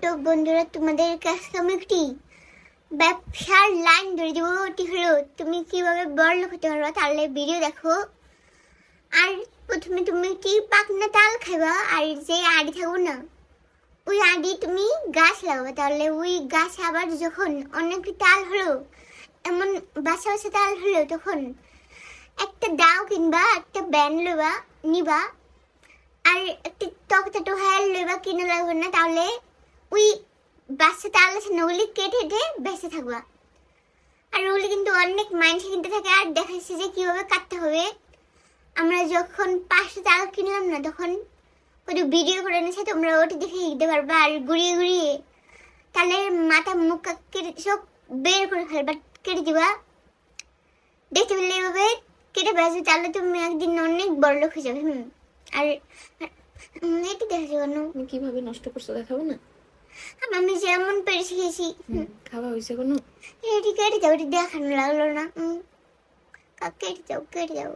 ছোট্ট বন্ধুরা, তোমাদের কাছে আমি একটি ব্যবসার লাইন ধরে দেবো। ওটি হলো তুমি কিভাবে বড়লোক হতে পারবা। তাহলে ভিডিও দেখো। আর প্রথমে তুমি কি পাকনা তাল খাইবা, আর যে আড়ি থাকবো না ওই আড়ি তুমি গাছ লাগাবে। তাহলে ওই গাছ আবার যখন অনেক তাল হলো, এমন বাসা বাসা তাল হলো, তখন একটা দাও কিনবা, একটা ব্যান নিবা, আর একটি তক্তা টোহাল লইবা, কিনে লাগবে না। তাহলে ওই বাচ্চা তাল আছে না, ওগুলি কেটে বেঁচে থাকবা। আর ওগুলি কিন্তু অনেক মানুষ কিনতে থাকে, আর দেখাচ্ছে যে কীভাবে কাটতে হবে। আমরা যখন 500 তাল কিনলাম না, তখন ওই ভিডিও করে এনেছে, তোমরা ওটি দেখে দিতে পারবা। আর ঘুরিয়ে ঘুরিয়ে তাহলে মাথা মুখ কেটে সব বের করে ফেলবা, কেটে দিবা। দেখতে পেলে এভাবে কেটে বেঁচে, তাহলে তুমি একদিন অনেক বড় লোক হয়ে যাবে। আর এটি দেখেছি কোনো কিভাবে নষ্ট করছো দেখাবো না? আমি যেমন পেরে শিখেছি। খাওয়া হয়েছে কোনো? এটি কেটে যাও, এটি দেখানো লাগলো না। কেটে যাও।